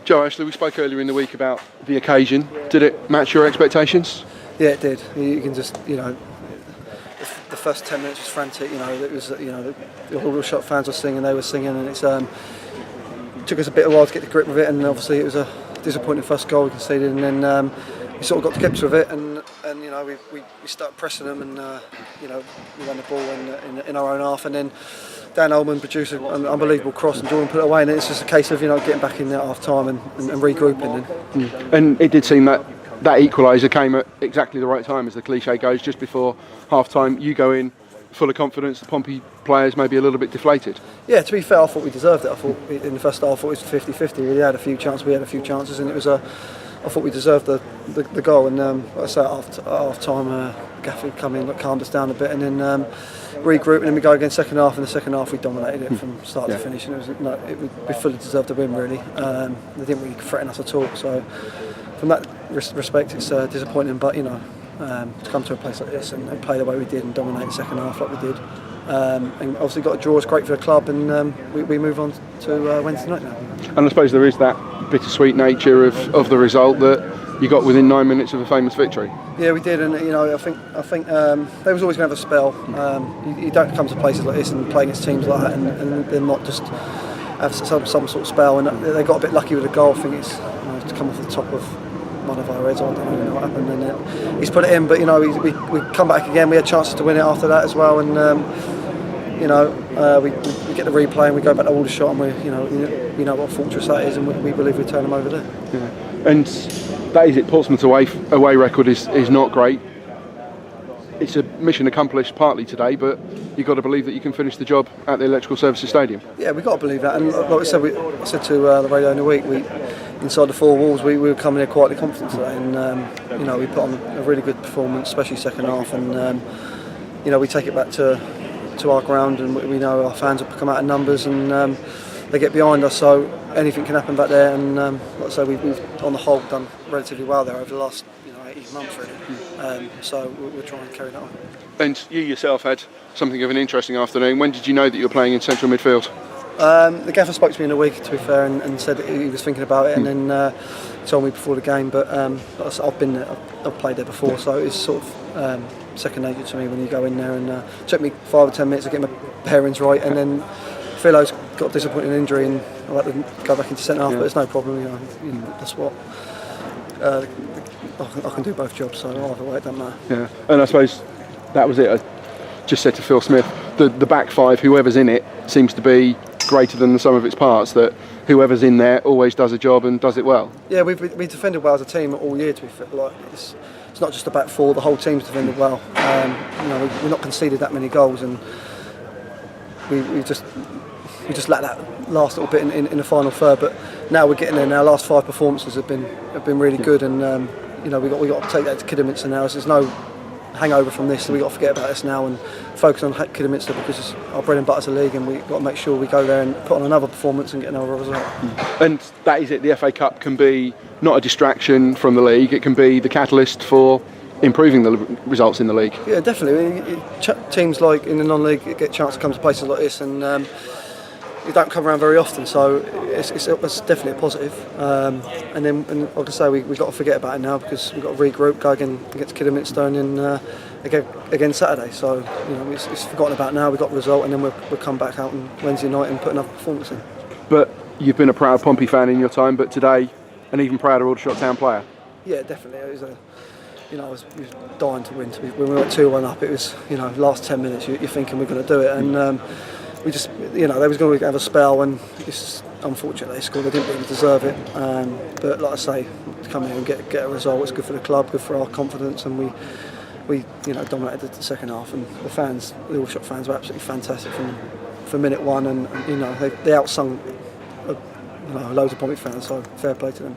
Joe Oastler, we spoke earlier in the week about the occasion. Did it match your expectations? Yeah, it did. You can just, the first 10 minutes was frantic. It was, the Aldershot fans were singing, they were singing, and it took us a bit of a while to get the grip of it. And obviously, it was a disappointing first goal we conceded, and then we sort of got the grips of it, and we started pressing them, and we won the ball in our own half, and then Dan Ullman produced an unbelievable cross, and Jordan put it away, and it's just a case of getting back in at half time and regrouping. And it did seem that equaliser came at exactly the right time, as the cliche goes, just before half time. You go in full of confidence, the Pompey players maybe a little bit deflated. Yeah, to be fair, I thought we deserved it. I thought in the first half, I thought it was 50-50. We had a few chances, and it was I thought we deserved the goal, and like I say, at half time, Gaffey come in, calmed us down a bit, and then regroup, and then we go again second half. In the second half, we dominated it from start to finish, and we fully deserved the win, really. They didn't really threaten us at all. So from that respect, it's disappointing, but to come to a place like this and play the way we did and dominate the second half like we did, and obviously got a draw. It's great for the club, and we move on to Wednesday night now. And I suppose there is that bittersweet nature of the result that you got within 9 minutes of a famous victory. Yeah, we did, and I think they was always going to have a spell. You don't come to places like this and play against teams like that, and they're not just have some sort of spell. And they got a bit lucky with the goal. I think it's to come off the top of one of our heads. I don't know what happened, and he's put it in. But we come back again. We had chances to win it after that as well, and we get the replay and we go back to Aldershot, and we know what fortress that is, and we believe we turn them over there. Yeah. And that is it. Portsmouth's away record is not great. It's a mission accomplished partly today, but you've got to believe that you can finish the job at the Electrical Services Stadium. Yeah, we've got to believe that, and like I said to the radio in the week, inside the four walls, we were coming here quietly confident today, and we put on a really good performance, especially second half, and we take it back to our ground, and we know our fans will come out in numbers, and they get behind us, so anything can happen back there, and like I say, we've on the whole done relatively well there over the last 18 months really, so we're trying to carry that on. And you yourself had something of an interesting afternoon. When did you know that you were playing in central midfield? The gaffer spoke to me in a week, to be fair, and said that he was thinking about it, and then told me before the game, but I've been there, I've played there before, so it's sort of second nature to me when you go in there, and it took me 5 or 10 minutes to get my bearings right, and then Philo's got a disappointing injury, and I had to go back into centre half, but it's no problem. That's what I can do both jobs, so either way it doesn't matter. Yeah, and I suppose that was it. I just said to Phil Smith, the back five, whoever's in it, seems to be greater than the sum of its parts. That whoever's in there always does a job and does it well. Yeah, we defended well as a team all year. To be fair, it's not just the back four; the whole team's defended well. We've not conceded that many goals, and we just lacked that last little bit in the final third. But now we're getting there. Now, last 5 performances have been really good, and we got to take that to Kidderminster now. So there's no hangover from this, so we got to forget about this now and focus on Kidderminster, because it's our bread and butter's a league, and we've got to make sure we go there and put on another performance and get another result. And that is it. The FA Cup can be not a distraction from the league; it can be the catalyst for improving the results in the league. Yeah, definitely. Teams like in the non-league get a chance to come to places like this, and you don't come around very often, so it's definitely a positive. And like I say, we've got to forget about it now, because we've got to regroup, go again against Kidderminster, and again Saturday. So it's forgotten about now. We've got the result, and then we'll come back out on Wednesday night and put another performance in. But you've been a proud Pompey fan in your time, but today an even prouder Aldershot Town player. Yeah, definitely. It was I was dying to win. When we went 2-1 up, it was last 10 minutes you're thinking we're going to do it, and we just they was going to have a spell, and it's unfortunate they scored. They didn't really deserve it, but like I say, to come here and get a result, it's good for the club, good for our confidence, and we dominated the second half, and the Aldershot fans were absolutely fantastic from minute one, and they outsung loads of Pompey fans, so fair play to them.